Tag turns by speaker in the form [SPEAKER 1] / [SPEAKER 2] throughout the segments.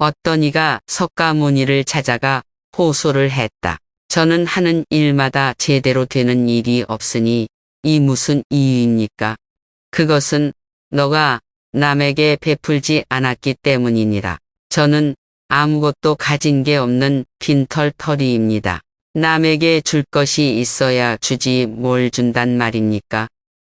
[SPEAKER 1] 어떤 이가 석가모니를 찾아가 호소를 했다. 저는 하는 일마다 제대로 되는 일이 없으니 이 무슨 이유입니까? 그것은 너가 남에게 베풀지 않았기 때문이니라. 저는 아무것도 가진 게 없는 빈털터리입니다. 남에게 줄 것이 있어야 주지 뭘 준단 말입니까?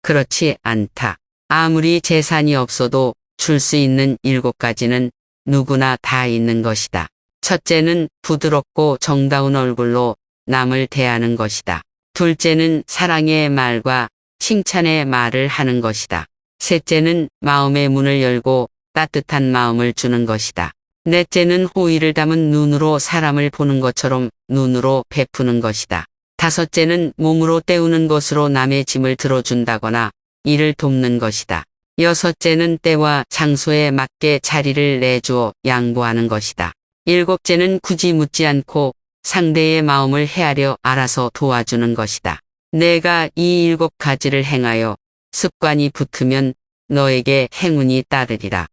[SPEAKER 1] 그렇지 않다. 아무리 재산이 없어도 줄 수 있는 7가지는 누구나 다 있는 것이다. 첫째는 부드럽고 정다운 얼굴로 남을 대하는 것이다. 둘째는 사랑의 말과 칭찬의 말을 하는 것이다. 셋째는 마음의 문을 열고 따뜻한 마음을 주는 것이다. 넷째는 호의를 담은 눈으로 사람을 보는 것처럼 눈으로 베푸는 것이다. 다섯째는 몸으로 때우는 것으로 남의 짐을 들어준다거나 이를 돕는 것이다. 여섯째는 때와 장소에 맞게 자리를 내주어 양보하는 것이다. 일곱째는 굳이 묻지 않고 상대의 마음을 헤아려 알아서 도와주는 것이다. 내가 이 7가지를 행하여 습관이 붙으면 너에게 행운이 따르리라.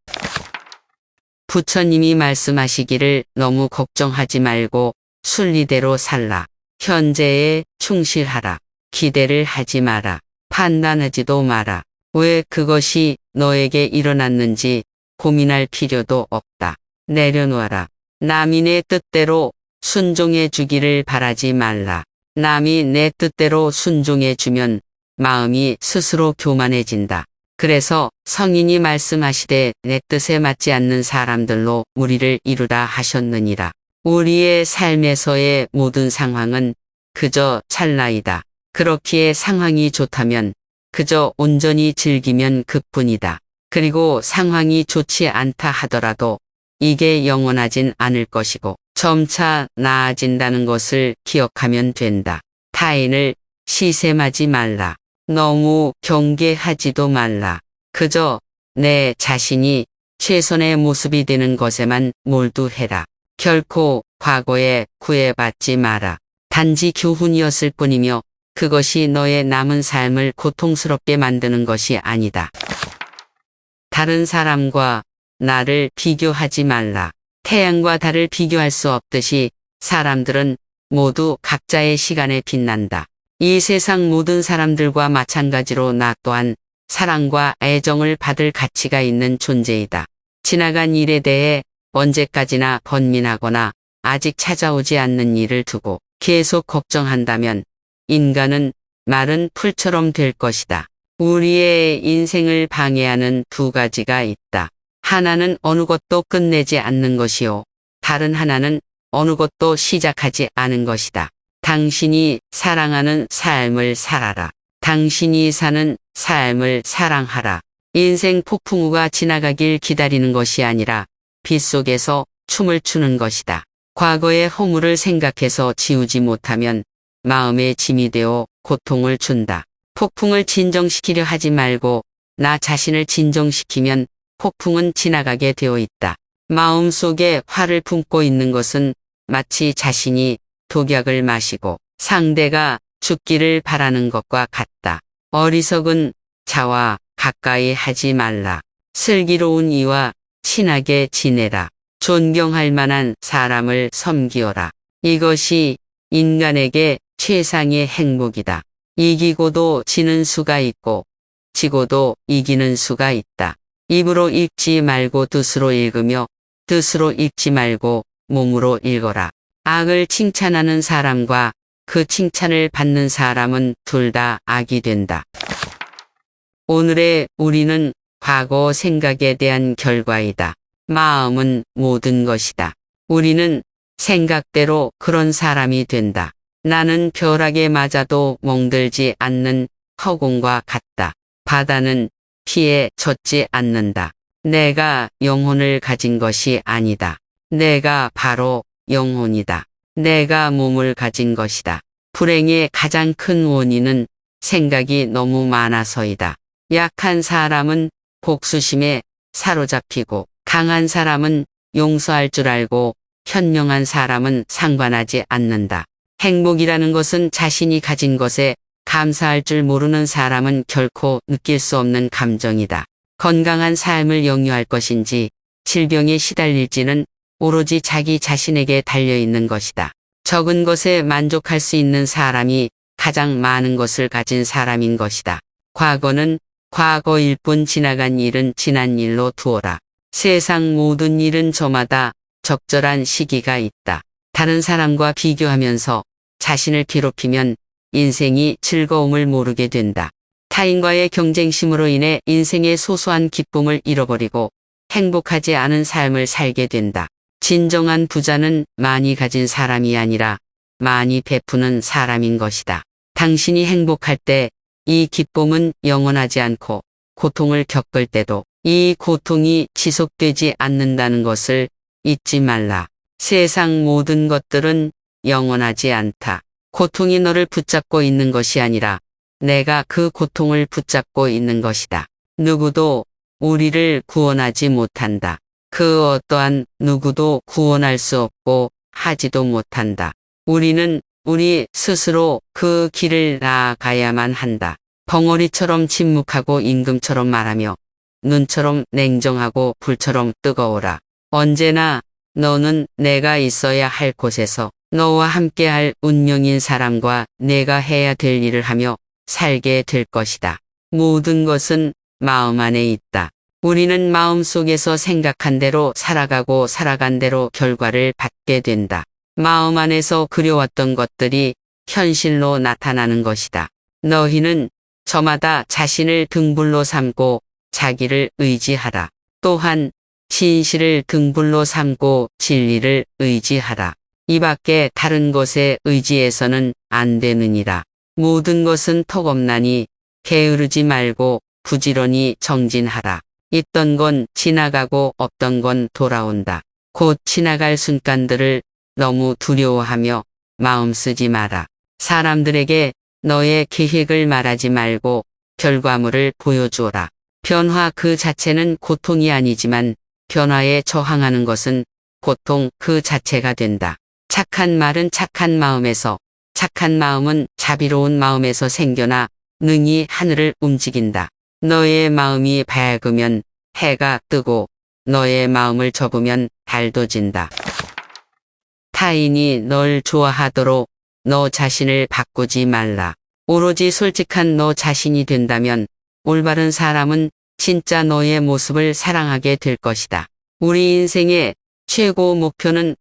[SPEAKER 1] 부처님이 말씀하시기를 너무 걱정하지 말고 순리대로 살라. 현재에 충실하라. 기대를 하지 마라. 판단하지도 마라. 왜 그것이 너에게 일어났는지 고민할 필요도 없다. 내려놓아라. 남이 내 뜻대로 순종해 주기를 바라지 말라. 남이 내 뜻대로 순종해 주면 마음이 스스로 교만해진다. 그래서 성인이 말씀하시되 내 뜻에 맞지 않는 사람들로 무리를 이루라 하셨느니라. 우리의 삶에서의 모든 상황은 그저 찰나이다. 그렇기에 상황이 좋다면 그저 온전히 즐기면 그뿐이다. 그리고 상황이 좋지 않다 하더라도 이게 영원하진 않을 것이고 점차 나아진다는 것을 기억하면 된다. 타인을 시샘하지 말라. 너무 경계하지도 말라. 그저 내 자신이 최선의 모습이 되는 것에만 몰두해라. 결코 과거에 구애받지 마라. 단지 교훈이었을 뿐이며 그것이 너의 남은 삶을 고통스럽게 만드는 것이 아니다. 다른 사람과 나를 비교하지 말라. 태양과 달을 비교할 수 없듯이 사람들은 모두 각자의 시간에 빛난다. 이 세상 모든 사람들과 마찬가지로 나 또한 사랑과 애정을 받을 가치가 있는 존재이다. 지나간 일에 대해 언제까지나 번민하거나 아직 찾아오지 않는 일을 두고 계속 걱정한다면 인간은 마른 풀처럼 될 것이다. 우리의 인생을 방해하는 2가지가 있다. 하나는 어느 것도 끝내지 않는 것이요. 다른 하나는 어느 것도 시작하지 않은 것이다. 당신이 사랑하는 삶을 살아라. 당신이 사는 삶을 사랑하라. 인생 폭풍우가 지나가길 기다리는 것이 아니라 빗속에서 춤을 추는 것이다. 과거의 허물을 생각해서 지우지 못하면 마음의 짐이 되어 고통을 준다. 폭풍을 진정시키려 하지 말고 나 자신을 진정시키면 폭풍은 지나가게 되어 있다. 마음속에 화를 품고 있는 것은 마치 자신이 독약을 마시고 상대가 죽기를 바라는 것과 같다. 어리석은 자와 가까이 하지 말라. 슬기로운 이와 친하게 지내라. 존경할 만한 사람을 섬기어라. 이것이 인간에게 최상의 행복이다. 이기고도 지는 수가 있고 지고도 이기는 수가 있다. 입으로 읽지 말고 뜻으로 읽으며 뜻으로 읽지 말고 몸으로 읽어라. 악을 칭찬하는 사람과 그 칭찬을 받는 사람은 둘 다 악이 된다. 오늘의 우리는 과거 생각에 대한 결과이다. 마음은 모든 것이다. 우리는 생각대로 그런 사람이 된다. 나는 벼락에 맞아도 멍들지 않는 허공과 같다. 바다는 피에 젖지 않는다. 내가 영혼을 가진 것이 아니다. 내가 바로 영혼이다. 내가 몸을 가진 것이다. 불행의 가장 큰 원인은 생각이 너무 많아서이다. 약한 사람은 복수심에 사로잡히고 강한 사람은 용서할 줄 알고 현명한 사람은 상관하지 않는다. 행복이라는 것은 자신이 가진 것에 감사할 줄 모르는 사람은 결코 느낄 수 없는 감정이다. 건강한 삶을 영유할 것인지 질병에 시달릴지는 오로지 자기 자신에게 달려있는 것이다. 적은 것에 만족할 수 있는 사람이 가장 많은 것을 가진 사람인 것이다. 과거는 과거일 뿐 지나간 일은 지난 일로 두어라. 세상 모든 일은 저마다 적절한 시기가 있다. 다른 사람과 비교하면서 자신을 괴롭히면 인생이 즐거움을 모르게 된다. 타인과의 경쟁심으로 인해 인생의 소소한 기쁨을 잃어버리고 행복하지 않은 삶을 살게 된다. 진정한 부자는 많이 가진 사람이 아니라 많이 베푸는 사람인 것이다. 당신이 행복할 때 이 기쁨은 영원하지 않고 고통을 겪을 때도 이 고통이 지속되지 않는다는 것을 잊지 말라. 세상 모든 것들은 영원하지 않다. 고통이 너를 붙잡고 있는 것이 아니라 내가 그 고통을 붙잡고 있는 것이다. 누구도 우리를 구원하지 못한다. 그 어떠한 누구도 구원할 수 없고 하지도 못한다. 우리는 우리 스스로 그 길을 나아가야만 한다. 벙어리처럼 침묵하고 임금처럼 말하며 눈처럼 냉정하고 불처럼 뜨거워라. 언제나 너는 내가 있어야 할 곳에서 너와 함께할 운명인 사람과 내가 해야 될 일을 하며 살게 될 것이다. 모든 것은 마음 안에 있다. 우리는 마음속에서 생각한 대로 살아가고 살아간 대로 결과를 받게 된다. 마음 안에서 그려왔던 것들이 현실로 나타나는 것이다. 너희는 저마다 자신을 등불로 삼고 자기를 의지하라. 또한 진실을 등불로 삼고 진리를 의지하라. 이 밖에 다른 것에 의지해서는 안 되느니라. 모든 것은 턱없나니 게으르지 말고 부지런히 정진하라. 있던 건 지나가고 없던 건 돌아온다. 곧 지나갈 순간들을 너무 두려워하며 마음 쓰지 마라. 사람들에게 너의 계획을 말하지 말고 결과물을 보여주어라. 변화 그 자체는 고통이 아니지만 변화에 저항하는 것은 고통 그 자체가 된다. 착한 말은 착한 마음에서, 착한 마음은 자비로운 마음에서 생겨나 능히 하늘을 움직인다. 너의 마음이 밝으면 해가 뜨고 너의 마음을 접으면 달도 진다. 타인이 널 좋아하도록 너 자신을 바꾸지 말라. 오로지 솔직한 너 자신이 된다면 올바른 사람은 진짜 너의 모습을 사랑하게 될 것이다. 우리 인생의 최고 목표는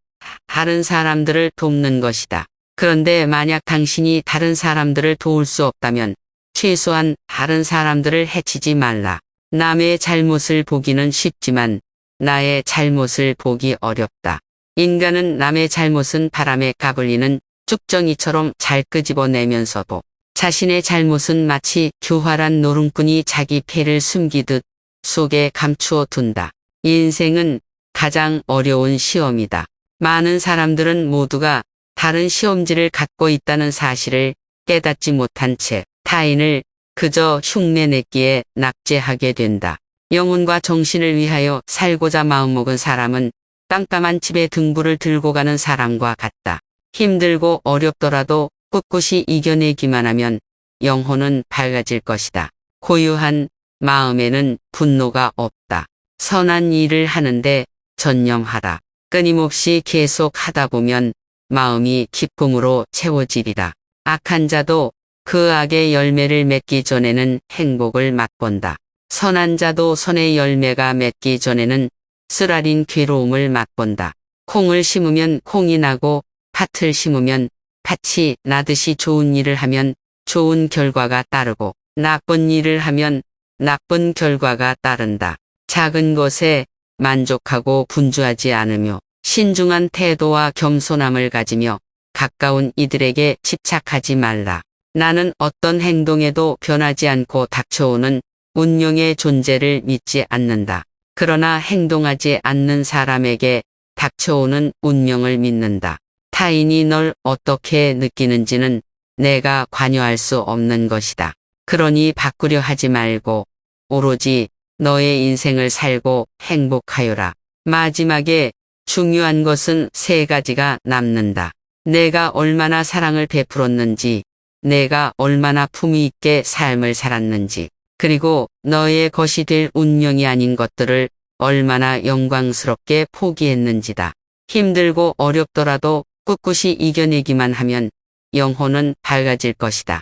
[SPEAKER 1] 다른 사람들을 돕는 것이다. 그런데 만약 당신이 다른 사람들을 도울 수 없다면 최소한 다른 사람들을 해치지 말라. 남의 잘못을 보기는 쉽지만 나의 잘못을 보기 어렵다. 인간은 남의 잘못은 바람에 까불리는 쭉정이처럼 잘 끄집어내면서도 자신의 잘못은 마치 교활한 노름꾼이 자기 패를 숨기듯 속에 감추어 둔다. 인생은 가장 어려운 시험이다. 많은 사람들은 모두가 다른 시험지를 갖고 있다는 사실을 깨닫지 못한 채 타인을 그저 흉내내기에 낙제하게 된다. 영혼과 정신을 위하여 살고자 마음먹은 사람은 깜깜한 집에 등불을 들고 가는 사람과 같다. 힘들고 어렵더라도 꿋꿋이 이겨내기만 하면 영혼은 밝아질 것이다. 고요한 마음에는 분노가 없다. 선한 일을 하는데 전념하라. 끊임없이 계속 하다 보면 마음이 기쁨으로 채워지리라. 악한 자도 그 악의 열매를 맺기 전에는 행복을 맛본다. 선한 자도 선의 열매가 맺기 전에는 쓰라린 괴로움을 맛본다. 콩을 심으면 콩이 나고 팥을 심으면 팥이 나듯이 좋은 일을 하면 좋은 결과가 따르고 나쁜 일을 하면 나쁜 결과가 따른다. 작은 것에 만족하고 분주하지 않으며 신중한 태도와 겸손함을 가지며 가까운 이들에게 집착하지 말라. 나는 어떤 행동에도 변하지 않고 닥쳐오는 운명의 존재를 믿지 않는다. 그러나 행동하지 않는 사람에게 닥쳐오는 운명을 믿는다. 타인이 널 어떻게 느끼는지는 내가 관여할 수 없는 것이다. 그러니 바꾸려 하지 말고 오로지 너의 인생을 살고 행복하여라. 마지막에 중요한 것은 세 가지가 남는다. 내가 얼마나 사랑을 베풀었는지, 내가 얼마나 품위 있게 삶을 살았는지, 그리고 너의 것이 될 운명이 아닌 것들을 얼마나 영광스럽게 포기했는지다. 힘들고 어렵더라도 꿋꿋이 이겨내기만 하면 영혼은 밝아질 것이다.